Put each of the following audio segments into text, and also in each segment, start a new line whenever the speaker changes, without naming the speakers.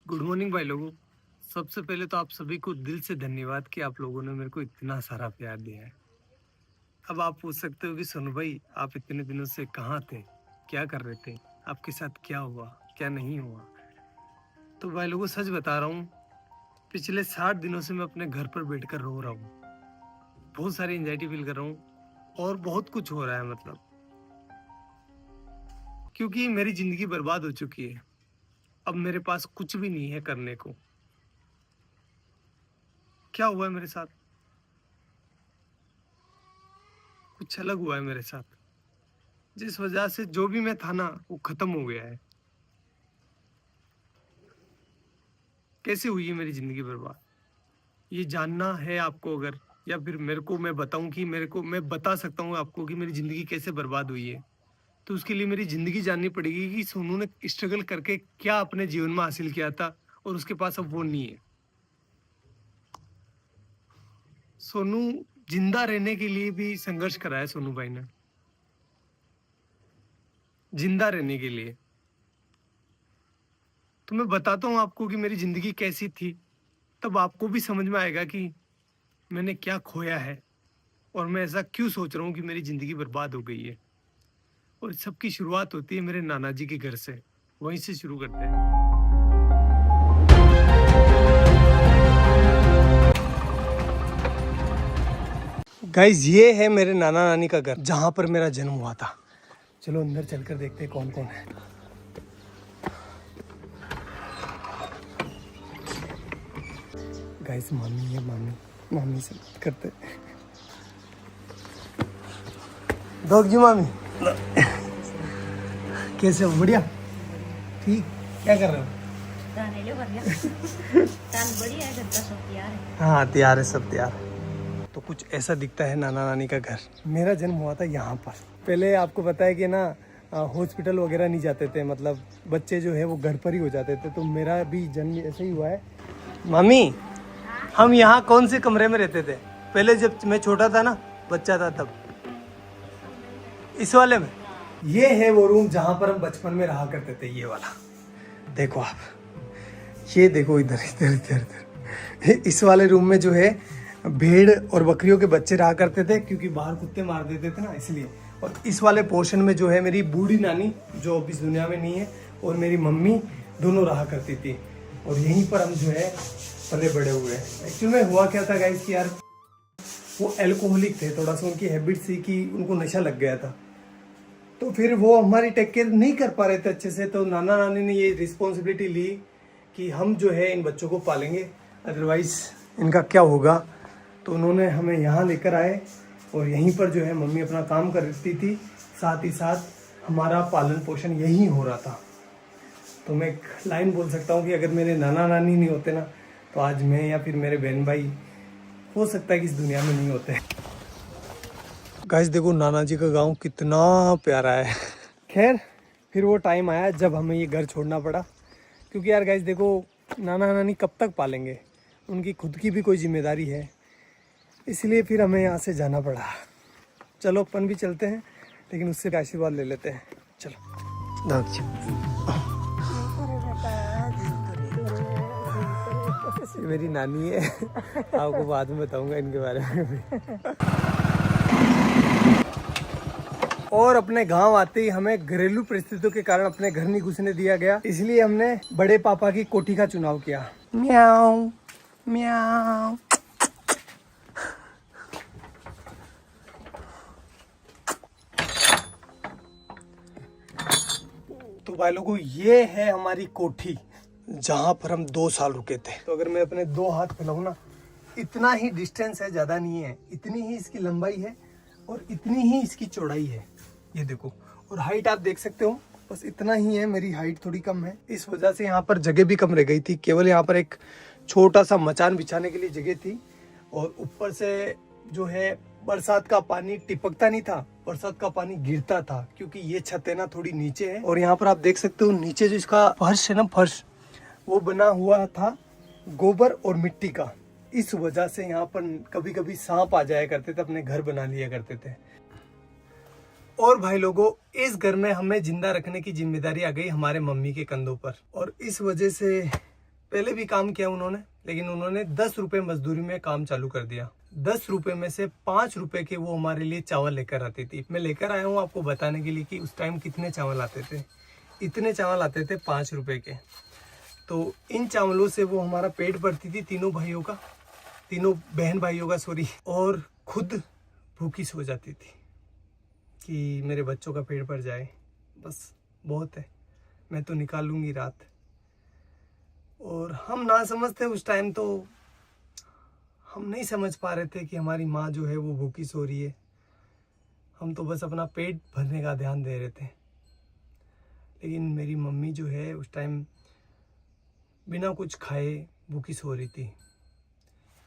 Good morning भाई लोगों। सबसे पहले तो आप सभी को दिल से धन्यवाद कि आप लोगों ने मेरे को इतना सारा प्यार दिया है। अब आप पूछ सकते हो कि सोनू भाई आप इतने दिनों से कहाँ थे, क्या कर रहे थे, आपके साथ क्या हुआ, क्या नहीं हुआ। तो भाई लोगों सच बता रहा हूँ, पिछले 60 दिनों से मैं अपने घर पर बैठकर रो रहा हूँ। बहुत सारी एंजाइटी फील कर रहा हूँ और बहुत कुछ हो रहा है मतलब, क्योंकि मेरी जिंदगी बर्बाद हो चुकी है। अब मेरे पास कुछ भी नहीं है करने को। क्या हुआ है मेरे साथ, कुछ अलग हुआ है मेरे साथ, जिस वजह से जो भी मैं था ना वो खत्म हो गया है। कैसे हुई है मेरी जिंदगी बर्बाद, ये जानना है आपको अगर, या फिर मेरे को मैं बताऊं कि मेरे को मैं बता सकता हूँ आपको कि मेरी जिंदगी कैसे बर्बाद हुई है, तो उसके लिए मेरी जिंदगी जाननी पड़ेगी कि सोनू ने स्ट्रगल करके क्या अपने जीवन में हासिल किया था और उसके पास अब वो नहीं है। सोनू जिंदा रहने के लिए भी संघर्ष करा है सोनू भाई ने, जिंदा रहने के लिए। तो मैं बताता हूँ आपको कि मेरी जिंदगी कैसी थी, तब आपको भी समझ में आएगा कि मैंने क्या खोया है और मैं ऐसा क्यों सोच रहा हूँ कि मेरी जिंदगी बर्बाद हो गई है। और सबकी शुरुआत होती है मेरे नाना जी के घर से, वहीं से शुरू करते हैं। गाइस ये है मेरे नाना नानी का घर, जहां पर मेरा जन्म हुआ था। चलो अंदर चलकर देखते हैं कौन कौन है। गाइस मामी है, मामी से बात करते हैं। डॉग जी मामी कैसे हो? बढ़िया, ठीक। क्या कर रहे हो?
बढ़िया है, घर का सब तैयार है।
हाँ तैयार है, सब तैयार है। तो कुछ ऐसा दिखता है नाना नानी का घर। मेरा जन्म हुआ था यहाँ पर। पहले आपको पता है कि ना हॉस्पिटल वगैरह नहीं जाते थे, मतलब बच्चे जो है वो घर पर ही हो जाते थे। तो मेरा भी जन्म ऐसे ही हुआ है। मम्मी हम यहाँ कौन से कमरे में रहते थे पहले, जब मैं छोटा था ना, बच्चा था तब? इस वाले में। ये है वो रूम जहाँ पर हम बचपन में रहा करते थे, ये वाला। देखो आप, ये देखो इधर इधर इधर इधर। इस वाले रूम में जो है भेड़ और बकरियों के बच्चे रहा करते थे, क्योंकि बाहर कुत्ते मार देते थे ना, इसलिए। और इस वाले पोर्शन में जो है मेरी बूढ़ी नानी, जो अब इस दुनिया में नहीं है, और मेरी मम्मी दोनों रहा करती थी। और यहीं पर हम जो है पले बड़े हुए। एक्चुअली में हुआ क्या था गाइस कि यार वो एल्कोहलिक थे, थोड़ा सा उनकी हैबिट थी कि उनको नशा लग गया था। तो फिर वो हमारी टेक केयर नहीं कर पा रहे थे अच्छे से। तो नाना नानी ने ये रिस्पॉन्सिबिलिटी ली कि हम जो है इन बच्चों को पालेंगे, अदरवाइज इनका क्या होगा। तो उन्होंने हमें यहाँ लेकर आए और यहीं पर जो है मम्मी अपना काम करती थी, साथ ही साथ हमारा पालन पोषण यहीं हो रहा था। तो मैं एक लाइन बोल सकता हूँ कि अगर मेरे नाना नानी नहीं होते ना, तो आज मैं या फिर मेरे बहन भाई हो सकता है कि इस दुनिया में नहीं होते। गाइस देखो नाना जी का गांव कितना प्यारा है। खैर फिर वो टाइम आया जब हमें ये घर छोड़ना पड़ा, क्योंकि यार गाइस देखो नाना नानी कब तक पालेंगे, उनकी खुद की भी कोई जिम्मेदारी है, इसलिए फिर हमें यहाँ से जाना पड़ा। चलो अपन भी चलते हैं, लेकिन उससे आशीर्वाद ले लेते हैं। चलो ये मेरी नानी है, आपको बाद में बताऊंगा इनके बारे में भी। और अपने गांव आते ही हमें घरेलू परिस्थितियों के कारण अपने घर नहीं घुसने दिया गया, इसलिए हमने बड़े पापा की कोठी का चुनाव किया। म्याऊ म्याऊ। तो भाई लोगों ये है हमारी कोठी, जहां पर हम 2 साल रुके थे। तो अगर मैं अपने 2 हाथ फैलाऊं ना, इतना ही डिस्टेंस है, ज्यादा नहीं है। इतनी ही इसकी लंबाई है और इतनी ही इसकी चौड़ाई है, ये देखो। और हाइट आप देख सकते हो, बस इतना ही है। मेरी हाइट थोड़ी कम है, इस वजह से यहाँ पर जगह भी कम रह गई थी। केवल यहाँ पर एक छोटा सा मचान बिछाने के लिए जगह थी। और ऊपर से जो है बरसात का पानी टिपकता नहीं था, बरसात का पानी गिरता था, क्योंकि ये छत है ना थोड़ी नीचे है। और यहाँ पर आप देख सकते हो नीचे जो इसका फर्श है ना, फर्श वो बना हुआ था गोबर और मिट्टी का। इस वजह से यहाँ पर कभी कभी सांप आ जाया करते थे, अपने घर बना लिया करते थे। और भाई लोगों इस घर में हमें जिंदा रखने की जिम्मेदारी आ गई हमारे मम्मी के कंधों पर। और इस वजह से पहले भी काम किया उन्होंने, लेकिन उन्होंने 10 रुपए मजदूरी में काम चालू कर दिया। 10 रुपए में से 5 रुपए के वो हमारे लिए चावल लेकर आती थी। मैं लेकर आया हूँ आपको बताने के लिए कि उस टाइम कितने चावल आते थे। इतने चावल आते थे 5 रुपए के। तो इन चावलों से वो हमारा पेट भरती थी, तीनों बहन भाइयों का सॉरी, और खुद भूखी सो जाती थी कि मेरे बच्चों का पेट भर जाए, बस बहुत है, मैं तो निकाल लूँगी रात। और हम ना समझते उस टाइम, तो हम नहीं समझ पा रहे थे कि हमारी माँ जो है वो भूखी सो रही है। हम तो बस अपना पेट भरने का ध्यान दे रहे थे। लेकिन मेरी मम्मी जो है उस टाइम बिना कुछ खाए भूखी सो रही थी।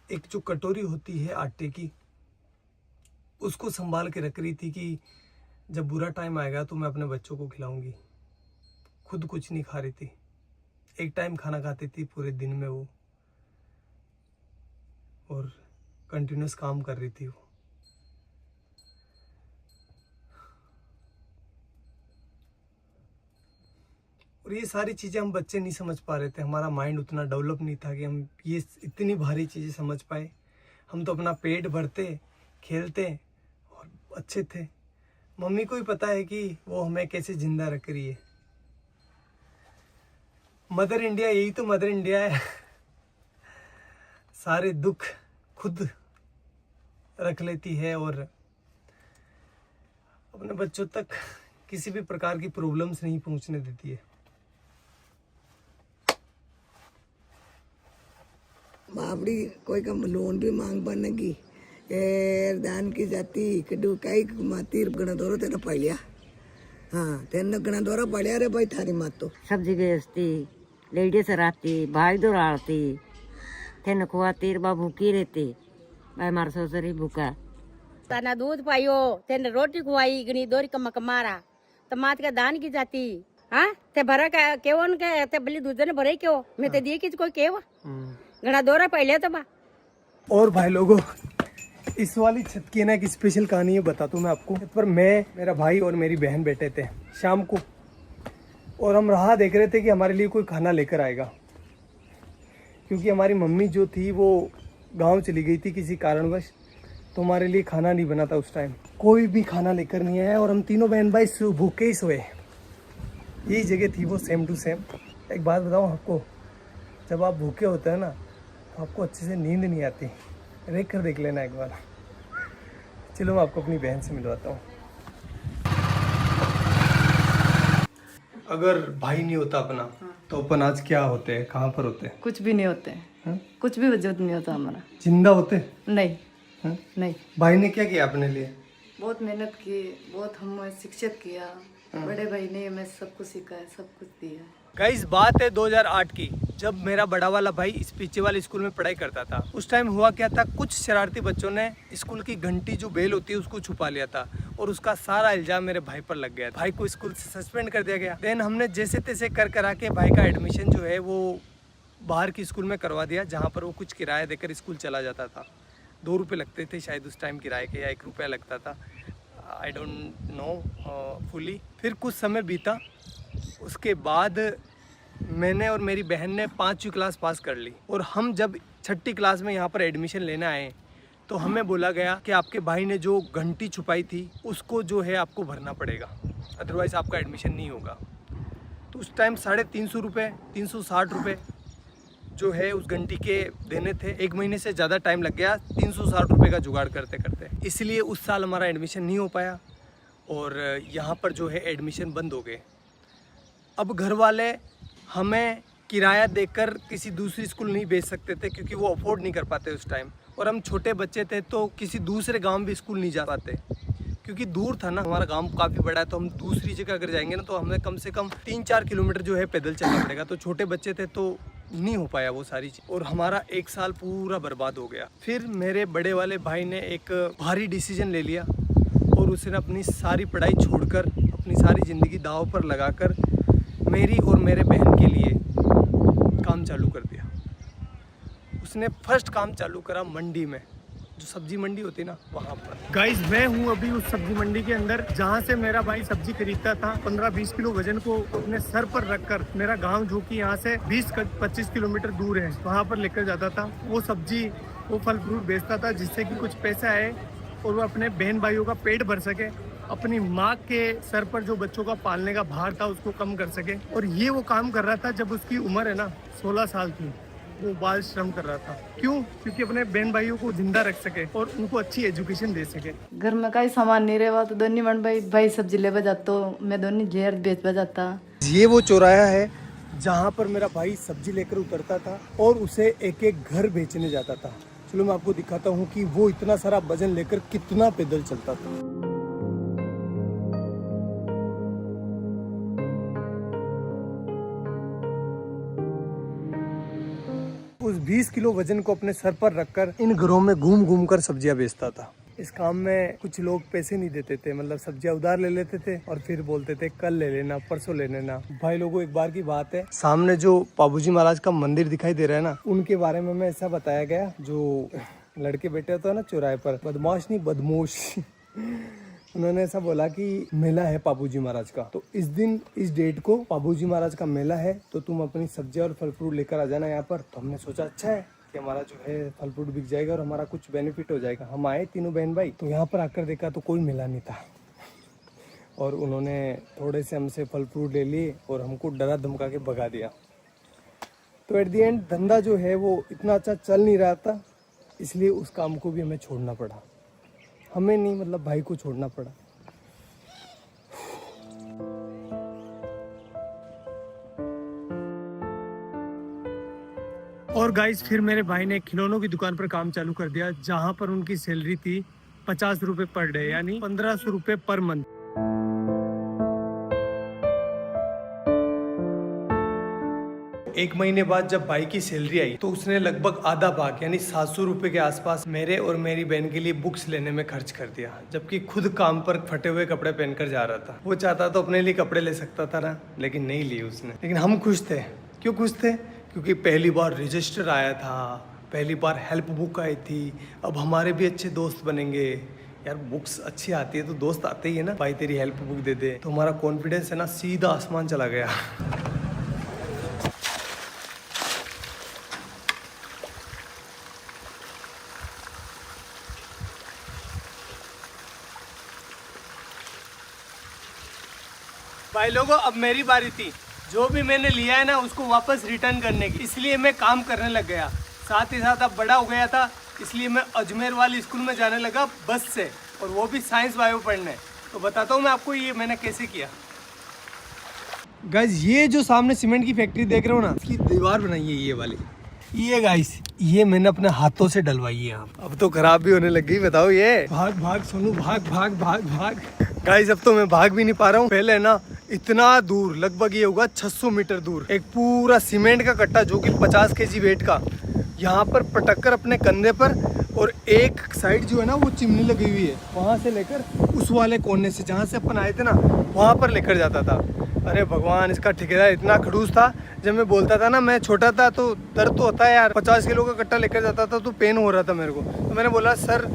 एक जो कटोरी होती है आटे की, उसको संभाल के रख रही थी कि जब बुरा टाइम आएगा तो मैं अपने बच्चों को खिलाऊंगी। खुद कुछ नहीं खा रही थी, एक टाइम खाना खाती थी पूरे दिन में वो, और कंटिन्यूस काम कर रही थी वो। और ये सारी चीज़ें हम बच्चे नहीं समझ पा रहे थे, हमारा माइंड उतना डेवलप नहीं था कि हम ये इतनी भारी चीज़ें समझ पाए। हम तो अपना पेट भरते, खेलते और अच्छे थे। मम्मी को ही पता है कि वो हमें कैसे जिंदा रख रही है। मदर इंडिया, यही तो मदर इंडिया है। सारे दुख खुद रख लेती है और अपने बच्चों तक किसी भी प्रकार की प्रॉब्लम्स नहीं पहुंचने देती है।
बाबड़ी कोई का लोन भी मांग बनेगी दान की जाती कड़ू कई माती गणा दौरा तेना पड़िया। हाँ तेना गणा दौरा पड़िया रे भाई थारी मात तो
सब्जी बेचती, लेडीज रहती, भाई दौड़ाती, तेन खुआती, बा भूखी रहती, भाई मार ससुरी भूखा।
तना दूध पाइयो, तेन रोटी खुआई, गणी दोरी कमा कमारा, तो मात का दान की जाती। हाँ ते भरा का केवन के ते बली दूध ने भरे क्यों, मैं ते दिए किस कोई केवा गणा दौरा पहले तो बा।
और भाई लोगों, इस वाली छत की ना एक स्पेशल कहानी है, बताता हूँ मैं आपको। छत पर मैं, मेरा भाई और मेरी बहन बैठे थे शाम को, और हम राह देख रहे थे कि हमारे लिए कोई खाना लेकर आएगा, क्योंकि हमारी मम्मी जो थी वो गांव चली गई थी किसी कारणवश, तो हमारे लिए खाना नहीं बना था उस टाइम। कोई भी खाना लेकर नहीं आया और हम तीनों बहन भाई भूखे ही सोए। यही जगह थी वो, सेम टू सेम। एक बात बताऊँ आपको, जब आप भूखे होते हैं ना तो आपको अच्छे से नींद नहीं आती। देख कर देख लेना एक बार। चलो मैं आपको अपनी बहन से मिलवाता हूँ। अगर भाई नहीं होता अपना तो अपन आज क्या होते हैं, कहाँ पर होते हैं?
कुछ भी नहीं होते हैं, कुछ भी वजूद नहीं होता हमारा।
जिंदा होते?
नहीं
हाँ?
नहीं।
भाई ने क्या किया अपने लिए?
बहुत मेहनत की, बहुत हमें शिक्षित किया। बड़े भाई ने हमें सब कुछ सिखाया, सब कुछ दिया।
गाइस बात है 2008 की, जब मेरा बड़ा वाला भाई इस पीछे वाले स्कूल में पढ़ाई करता था। उस टाइम हुआ क्या था, कुछ शरारती बच्चों ने स्कूल की घंटी जो बेल होती है उसको छुपा लिया था, और उसका सारा इल्जाम मेरे भाई पर लग गया। भाई को स्कूल से सस्पेंड कर दिया गया। देन हमने जैसे तैसे कर करा के भाई का एडमिशन जो है वो बाहर की स्कूल में करवा दिया, जहाँ पर वो कुछ किराया देकर स्कूल चला जाता था। 2 रुपये लगते थे शायद उस टाइम किराए के, या 1 रुपया लगता था, आई डोंट नो फुली। फिर कुछ समय बीता, उसके बाद मैंने और मेरी बहन ने 5वीं क्लास पास कर ली, और हम जब 6ठी क्लास में यहाँ पर एडमिशन लेने आए तो हमें बोला गया कि आपके भाई ने जो घंटी छुपाई थी उसको जो है आपको भरना पड़ेगा, अदरवाइज़ आपका एडमिशन नहीं होगा। तो उस टाइम 350 रुपये, 360 रुपये जो है उस घंटी के देने थे। 1 महीने से ज़्यादा टाइम लग गया 360 रुपये का जुगाड़ करते करते, इसलिए उस साल हमारा एडमिशन नहीं हो पाया और यहाँ पर जो है एडमिशन बंद हो गए। अब घर वाले हमें किराया देकर किसी दूसरी स्कूल नहीं भेज सकते थे, क्योंकि वो अफोर्ड नहीं कर पाते उस टाइम, और हम छोटे बच्चे थे तो किसी दूसरे गांव भी स्कूल नहीं जा पाते, क्योंकि दूर था ना। हमारा गांव काफ़ी बड़ा है, तो हम दूसरी जगह अगर जाएंगे ना तो हमें कम से कम 3-4 किलोमीटर जो है पैदल चलना पड़ेगा। तो छोटे बच्चे थे तो नहीं हो पाया वो सारी चीज़, और हमारा 1 साल पूरा बर्बाद हो गया। फिर मेरे बड़े वाले भाई ने एक भारी डिसीजन ले लिया, और उसने अपनी सारी पढ़ाई छोड़कर, अपनी सारी ज़िंदगी दांव पर लगाकर मेरी और मेरे बहन के लिए काम चालू कर दिया। उसने फर्स्ट काम चालू करा मंडी में। जो सब्जी मंडी होती है ना वहाँ पर। गाइस मैं हूँ अभी उस सब्जी मंडी के अंदर जहाँ से मेरा भाई सब्जी खरीदता था। 15-20 किलो वजन को अपने सर पर रखकर मेरा गांव जो कि यहाँ से 20-25 किलोमीटर दूर है वहाँ पर लेकर जाता था। वो सब्जी वो फल फ्रूट बेचता था जिससे कि कुछ पैसा आए और वो अपने बहन भाइयों का पेट भर सके, अपनी माँ के सर पर जो बच्चों का पालने का भार था उसको कम कर सके। और ये वो काम कर रहा था जब उसकी उम्र है ना 16 साल की। वो बाल श्रम कर रहा था। क्यों? क्योंकि अपने बहन भाइयों को जिंदा रख सके और उनको अच्छी एजुकेशन दे सके।
घर में कई सामान नहीं रहा तो दोनों मन भाई सब्जी ले जाता, मैं दोनों जेर बेच जाता।
ये वो चौराहा है जहाँ पर मेरा भाई सब्जी लेकर उतरता था और उसे एक एक घर बेचने जाता था। चलो मैं आपको दिखाता हूँ कि वो इतना सारा वजन लेकर कितना पैदल चलता था। उस 20 किलो वजन को अपने सर पर रखकर इन घरों में घूम घूम कर सब्जियां बेचता था। इस काम में कुछ लोग पैसे नहीं देते थे, मतलब सब्जियां उधार ले लेते थे और फिर बोलते थे कल ले लेना, परसों ले लेना। भाई लोगों एक बार की बात है, सामने जो पाबूजी महाराज का मंदिर दिखाई दे रहा है ना, उनके बारे में ऐसा बताया गया, जो लड़के बैठे होते हैं ना चौराहे पर, बदमाश नहीं बदमोश उन्होंने ऐसा बोला कि मेला है पाबूजी महाराज का, तो इस दिन इस डेट को पाबूजी महाराज का मेला है, तो तुम अपनी सब्जियां और फल फ्रूट लेकर आ जाना यहाँ पर। तो हमने सोचा अच्छा है कि हमारा जो है फल फ्रूट बिक जाएगा और हमारा कुछ बेनिफिट हो जाएगा। हम आए तीनों बहन भाई, तो यहाँ पर आकर देखा तो कोई मेला नहीं था और उन्होंने थोड़े से हमसे फल फ्रूट ले लिए और हमको डरा धमका के भगा दिया। तो एट दी एंड धंधा जो है वो इतना अच्छा चल नहीं रहा था, इसलिए उस काम को भी हमें छोड़ना पड़ा। हमें नहीं, मतलब भाई को छोड़ना पड़ा। और गाइस फिर मेरे भाई ने खिलौनों की दुकान पर काम चालू कर दिया, जहां पर उनकी सैलरी थी 50 रुपए पर डे, यानी 1500 रुपए पर मंथ। एक महीने बाद जब भाई की सैलरी आई तो उसने लगभग आधा भाग यानी 700 रुपए के आसपास मेरे और मेरी बहन के लिए बुक्स लेने में खर्च कर दिया, जबकि खुद काम पर फटे हुए कपड़े पहनकर जा रहा था। वो चाहता तो अपने लिए कपड़े ले सकता था ना, लेकिन नहीं लिए उसने। लेकिन हम खुश थे। क्यों खुश थे? क्योंकि पहली बार रजिस्टर आया था, पहली बार हेल्प बुक आई थी, अब हमारे भी अच्छे दोस्त बनेंगे। यार बुक्स अच्छी आती है तो दोस्त आते ही है ना, भाई तेरी हेल्प बुक दे दे, तो हमारा कॉन्फिडेंस है ना सीधा आसमान चला गया। भाई लोगों अब मेरी बारी थी, जो भी मैंने लिया है ना उसको वापस रिटर्न करने की, इसलिए मैं काम करने लग गया। साथ ही साथ अब बड़ा हो गया था, इसलिए मैं अजमेर वाली स्कूल में जाने लगा बस से, और वो भी साइंस बायो पढ़ने। तो बताता हूँ मैं आपको ये मैंने कैसे किया। गाइस ये जो सामने सीमेंट की फैक्ट्री देख रहे हो ना, इसकी दीवार बनाई है ये वाली, ये गाइस ये मैंने अपने हाथों से डलवाई है। अब तो खराब भी होने लग गई, बताओ ये। भाग भाग सोनू भाग भाग भाग भाग। गाइस अब तो मैं भाग भी नहीं पा रहा हूँ। पहले ना इतना दूर, लगभग ये होगा 600 मीटर दूर, एक पूरा सीमेंट का कट्टा जो कि 50 kg वेट का, यहाँ पर पटक कर अपने कंधे पर, और एक साइड जो है ना वो चिमनी लगी हुई है, वहाँ से लेकर उस वाले कोने से जहाँ से अपन आए थे ना वहाँ पर लेकर जाता था। अरे भगवान, इसका ठेकेदार इतना खड़ूस था। जब मैं बोलता था ना, मैं छोटा था तो दर्द तो होता है यार, 50 किलो का कट्टा लेकर जाता था तो पेन हो रहा था मेरे को। तो मैंने बोला सर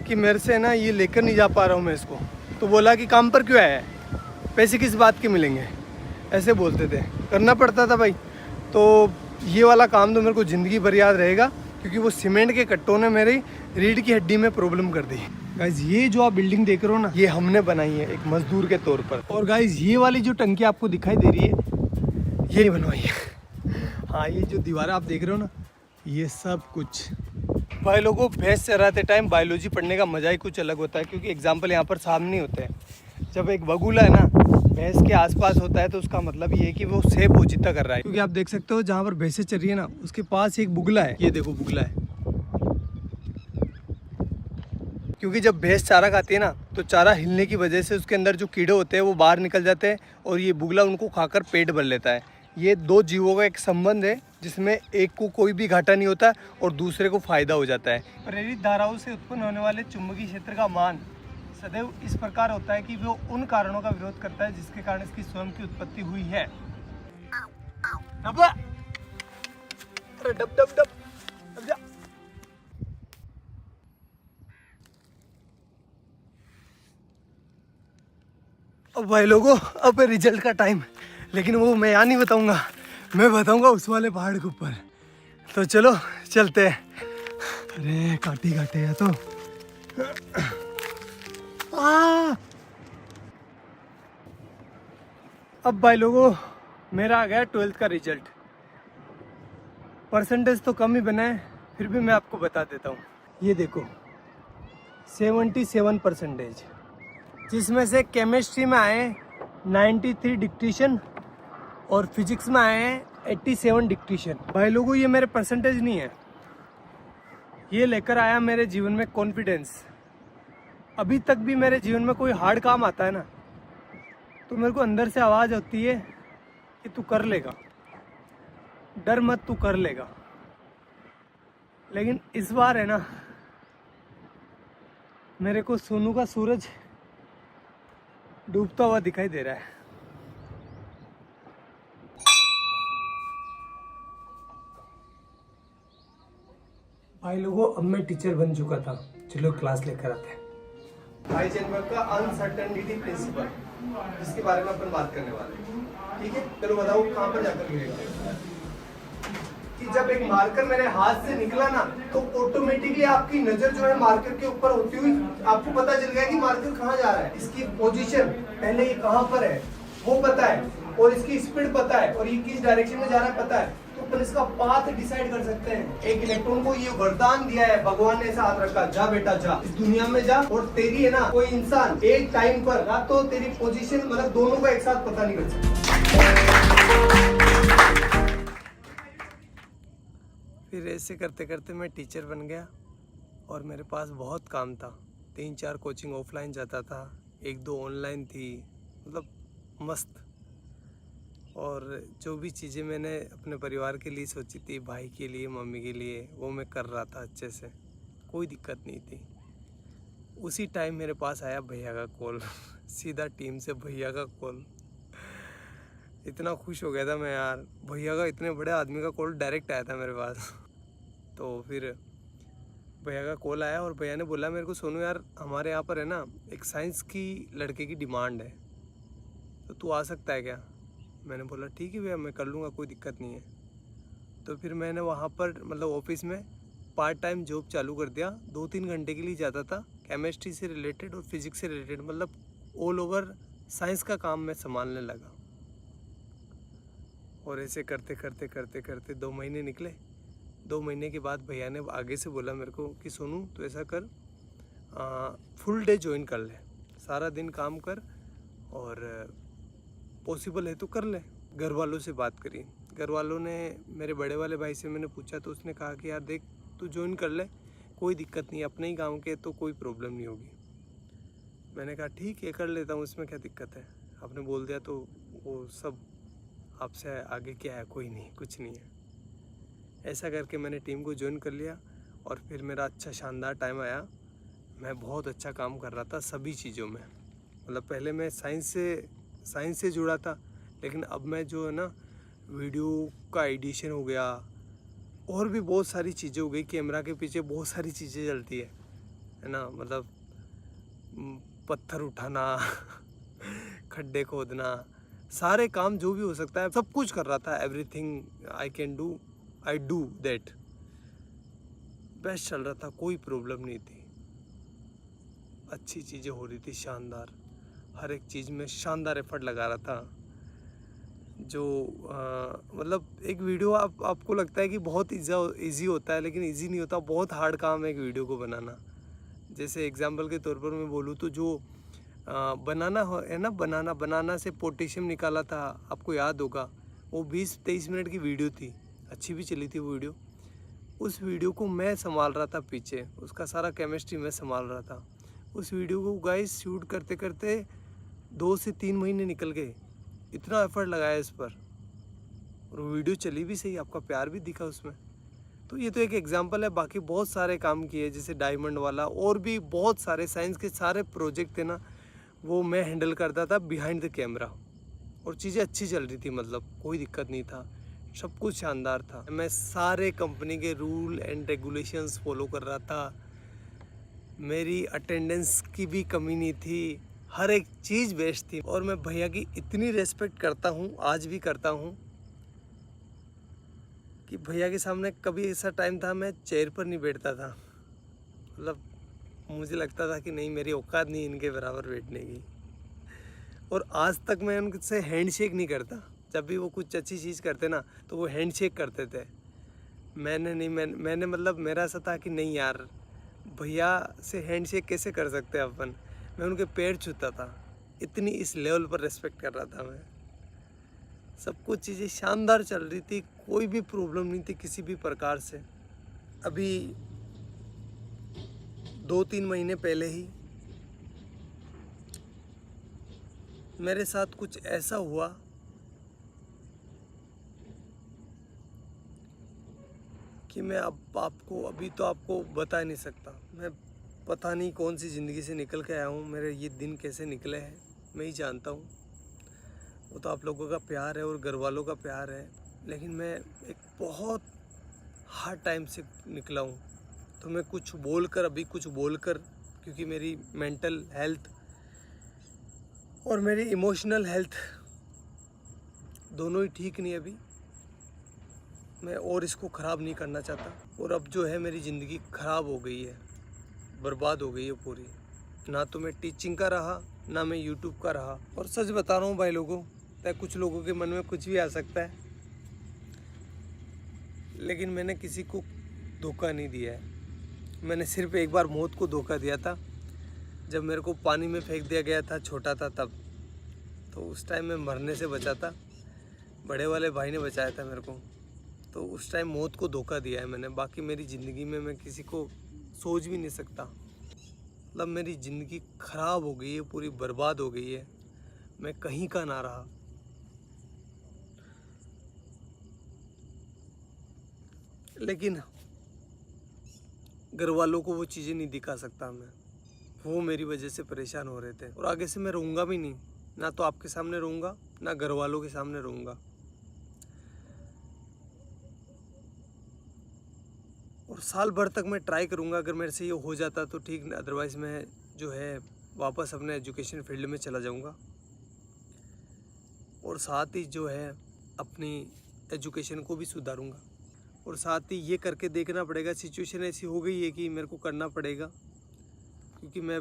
कि मेरे से ना ये लेकर नहीं जा पा रहा हूँ मैं इसको। तो बोला कि काम पर क्यों आया है, पैसे किस बात के मिलेंगे, ऐसे बोलते थे। करना पड़ता था भाई। तो ये वाला काम तो मेरे को ज़िंदगी भर याद रहेगा, क्योंकि वो सीमेंट के कट्टों ने मेरी रीढ़ की हड्डी में प्रॉब्लम कर दी। गाइज ये जो आप बिल्डिंग देख रहे हो ना, ये हमने बनाई है एक मजदूर के तौर पर। और गाइज ये वाली जो टंकी आपको दिखाई दे रही है, ये नहीं बनवाई है। हाँ ये जो दीवार आप देख रहे हो ना, ये सब कुछ। भाई लोगों, भैंस चराते टाइम बायोलॉजी पढ़ने का मजा ही कुछ अलग होता है, क्योंकि एग्जाम्पल यहाँ पर सामने होते हैं। जब एक बगुला है ना भैंस के आसपास होता है तो उसका मतलब ये है कि वो सेब पोजीता कर रहा है। क्योंकि आप देख सकते हो जहाँ पर भैंसें चल रही है ना, उसके पास एक बुगला है। ये देखो बुगला है। क्योंकि जब भैंस चारा खाती है ना, तो चारा हिलने की वजह से उसके अंदर जो कीड़े होते हैं वो बाहर निकल जाते हैं, और ये बुगला उनको खाकर पेट भर लेता है। ये दो जीवों का एक संबंध है, जिसमें एक को कोई भी घाटा नहीं होता और दूसरे को फायदा हो जाता है। प्रेरित धाराओं से उत्पन्न होने वाले चुंबकीय क्षेत्र का मान सदैव इस प्रकार होता है कि वो उन कारणों का विरोध करता है जिसके कारण इसकी स्वयं की उत्पत्ति हुई है। अरे डब डब डब, डब जा। अब भाई लोगों, अब रिजल्ट का टाइम, लेकिन वो मैं यहाँ नहीं बताऊंगा, मैं बताऊंगा उस वाले पहाड़ के ऊपर। तो चलो चलते हैं। अरे काटे काटे है तो अब भाई लोगों, मेरा आ गया 12th का रिजल्ट। परसेंटेज तो कम ही बना है, फिर भी मैं आपको बता देता हूँ। ये देखो 77%, जिसमें से केमिस्ट्री में आए 93 डिक्टेशन और फिजिक्स में आए हैं 87 डिक्टेशन। भाई लोगों, ये मेरे परसेंटेज नहीं है, ये लेकर आया मेरे जीवन में कॉन्फिडेंस। अभी तक भी मेरे जीवन में कोई हार्ड काम आता है ना, तो मेरे को अंदर से आवाज़ होती है कि तू कर लेगा, डर मत, तू कर लेगा। लेकिन इस बार है ना, मेरे को सोनू का सूरज डूबता हुआ दिखाई दे रहा है। भाई लोगों, अब मैं टीचर बन चुका था, चलो क्लास लेकर आते हैं। हाइजेनबर्ग का अनसर्टेनिटी प्रिंसिपल, जिसके बारे में अपन बात करने वाले हैं। ठीक है, चलो बताओ कहाँ पर जाकर गिरेगा। कि जब एक मार्कर मेरे हाथ से निकला ना, तो ऑटोमेटिकली आपकी नजर जो है मार्कर के ऊपर होती हुई आपको पता चल गया कि मार्कर कहाँ जा रहा है। इसकी पोजीशन पहले ये कहाँ पर है वो पता है, और इसकी स्पीड पता है, और ये किस डायरेक्शन में जा रहा है पता है, तो अपन इसका पाथ डिसाइड कर सकते हैं। एक इलेक्ट्रॉन को ये वरदान दिया है, भगवान ने ऐसा हाथ रखा, जा बेटा जा, इस दुनिया में जा, और तेरी है ना कोई इंसान एक टाइम पर ना तो तेरी पोजीशन मतलब दोनों का एक साथ पता नहीं कर सकता। फिर ऐसे करते करते मैं टीचर बन गया, और मेरे पास बहुत काम था। 3-4 कोचिंग ऑफलाइन जाता था, 1-2 ऑनलाइन थी, मतलब मस्त। और जो भी चीज़ें मैंने अपने परिवार के लिए सोची थी, भाई के लिए, मम्मी के लिए, वो मैं कर रहा था अच्छे से, कोई दिक्कत नहीं थी। उसी टाइम मेरे पास आया भैया का कॉल सीधा टीम से भैया का कॉल। इतना खुश हो गया था मैं यार, भैया का, इतने बड़े आदमी का कॉल डायरेक्ट आया था मेरे पास। तो फिर भैया का कॉल आया, और भैया ने बोला मेरे को, सोनू यार हमारे यहाँ पर है ना एक साइंस की लड़के की डिमांड है, तो तू आ सकता है क्या। मैंने बोला ठीक है भैया, मैं कर लूँगा, कोई दिक्कत नहीं है। तो फिर मैंने वहाँ पर मतलब ऑफिस में पार्ट टाइम जॉब चालू कर दिया। 2-3 घंटे के लिए जाता था, केमिस्ट्री से रिलेटेड और फिजिक्स से रिलेटेड, मतलब ऑल ओवर साइंस का काम मैं संभालने लगा। और ऐसे करते करते करते करते 2 महीने निकले। 2 महीने के बाद भैया ने आगे से बोला मेरे को कि सोनू तो ऐसा कर, फुल डे ज्वाइन कर ले, सारा दिन काम कर, और पॉसिबल है तो कर ले। घर वालों से बात करी, घर वालों ने, मेरे बड़े वाले भाई से मैंने पूछा, तो उसने कहा कि यार देख तू ज्वाइन कर ले, कोई दिक्कत नहीं, अपने ही गांव के तो कोई प्रॉब्लम नहीं होगी। मैंने कहा ठीक है कर लेता हूँ, इसमें क्या दिक्कत है, आपने बोल दिया तो वो सब आपसे आगे क्या है, कोई नहीं, कुछ नहीं है। ऐसा करके मैंने टीम को ज्वाइन कर लिया, और फिर मेरा अच्छा शानदार टाइम आया। मैं बहुत अच्छा काम कर रहा था सभी चीज़ों में, मतलब पहले मैं साइंस से जुड़ा था, लेकिन अब मैं जो है ना वीडियो का एडिशन हो गया, और भी बहुत सारी चीज़ें हो गई, कैमरा के पीछे बहुत सारी चीज़ें चलती है ना, मतलब पत्थर उठाना खड्डे खोदना, सारे काम जो भी हो सकता है सब कुछ कर रहा था। Everything I can do, I do that. Best चल रहा था, कोई प्रॉब्लम नहीं थी, अच्छी चीज़ें हो रही थी, शानदार, हर एक चीज़ में शानदार एफर्ट लगा रहा था। जो मतलब एक वीडियो आपको लगता है कि बहुत इजी होता है, लेकिन इजी नहीं होता, बहुत हार्ड काम है एक वीडियो को बनाना। जैसे एग्जांपल के तौर पर मैं बोलूँ तो जो बनाना है ना, बनाना से पोटेशियम निकाला था, आपको याद होगा, वो 20-23 मिनट की वीडियो थी, अच्छी भी चली थी वो वीडियो। उस वीडियो को मैं संभाल रहा था पीछे, उसका सारा केमिस्ट्री मैं संभाल रहा था। उस वीडियो को गाइस शूट करते करते 2 से 3 महीने निकल गए, इतना एफर्ट लगाया इस पर, और वो वीडियो चली भी सही, आपका प्यार भी दिखा उसमें। तो ये तो एक एग्जांपल है, बाकी बहुत सारे काम किए, जैसे डायमंड वाला, और भी बहुत सारे साइंस के सारे प्रोजेक्ट थे ना, वो मैं हैंडल करता था बिहाइंड द कैमरा, और चीज़ें अच्छी चल रही थी, मतलब कोई दिक्कत नहीं था, सब कुछ शानदार था। मैं सारे कंपनी के रूल एंड रेगुलेशंस फॉलो कर रहा था, मेरी अटेंडेंस की भी कमी नहीं थी, हर एक चीज़ बेस्ट थी। और मैं भैया की इतनी रेस्पेक्ट करता हूँ, आज भी करता हूँ, कि भैया के सामने कभी ऐसा टाइम था मैं चेयर पर नहीं बैठता था। मतलब मुझे लगता था कि नहीं, मेरी औकात नहीं इनके बराबर बैठने की। और आज तक मैं उनसे हैंडशेक नहीं करता। जब भी वो कुछ अच्छी चीज़ करते ना तो वो हैंडशेक करते थे। मैंने मतलब मेरा ऐसा था कि नहीं यार, भैया से हैंडशेक कैसे कर सकते हैं अपन। मैं उनके पैर छूता था, इतनी इस लेवल पर रेस्पेक्ट कर रहा था मैं। सब कुछ चीज़ें शानदार चल रही थी, कोई भी प्रॉब्लम नहीं थी किसी भी प्रकार से। अभी 2-3 महीने पहले ही मेरे साथ कुछ ऐसा हुआ कि मैं अब आपको बता नहीं सकता। मैं पता नहीं कौन सी ज़िंदगी से निकल के आया हूँ, मेरे ये दिन कैसे निकले हैं मैं ही जानता हूँ। वो तो आप लोगों का प्यार है और घर वालों का प्यार है, लेकिन मैं एक बहुत हार्ड टाइम से निकला हूँ। तो मैं कुछ बोलकर क्योंकि मेरी मेंटल हेल्थ और मेरी इमोशनल हेल्थ दोनों ही ठीक नहीं अभी। मैं और इसको ख़राब नहीं करना चाहता। और अब जो है मेरी ज़िंदगी ख़राब हो गई है, बर्बाद हो गई है पूरी। ना तो मैं टीचिंग का रहा, ना मैं यूट्यूब का रहा। और सच बता रहा हूँ भाई लोगों, तो कुछ लोगों के मन में कुछ भी आ सकता है, लेकिन मैंने किसी को धोखा नहीं दिया है। मैंने सिर्फ एक बार मौत को धोखा दिया था, जब मेरे को पानी में फेंक दिया गया था, छोटा था तब। तो उस टाइम मैं मरने से बचा था, बड़े वाले भाई ने बचाया था मेरे को। तो उस टाइम मौत को धोखा दिया है मैंने। बाकी मेरी ज़िंदगी में मैं किसी को सोच भी नहीं सकता। मतलब मेरी ज़िंदगी ख़राब हो गई है, पूरी बर्बाद हो गई है, मैं कहीं का ना रहा। लेकिन घर वालों को वो चीज़ें नहीं दिखा सकता मैं। वो मेरी वजह से परेशान हो रहे थे, और आगे से मैं रहूँगा भी नहीं। ना तो आपके सामने रहूँगा, ना घर वालों के सामने रहूँगा। और साल भर तक मैं ट्राई करूँगा, अगर मेरे से ये हो जाता तो ठीक, अदरवाइज़ मैं जो है वापस अपने एजुकेशन फील्ड में चला जाऊँगा। और साथ ही जो है अपनी एजुकेशन को भी सुधारूँगा। और साथ ही ये करके देखना पड़ेगा, सिचुएशन ऐसी हो गई है कि मेरे को करना पड़ेगा, क्योंकि मैं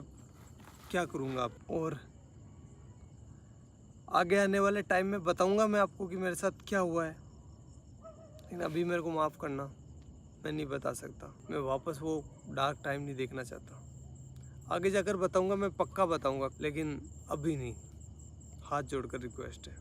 क्या करूँगा अब। और आगे आने वाले टाइम में बताऊँगा मैं आपको कि मेरे साथ क्या हुआ है, लेकिन अभी मेरे को माफ़ करना, मैं नहीं बता सकता। मैं वापस वो डार्क टाइम नहीं देखना चाहता। आगे जाकर बताऊँगा, मैं पक्का बताऊँगा, लेकिन अभी नहीं। हाथ जोड़कर रिक्वेस्ट है।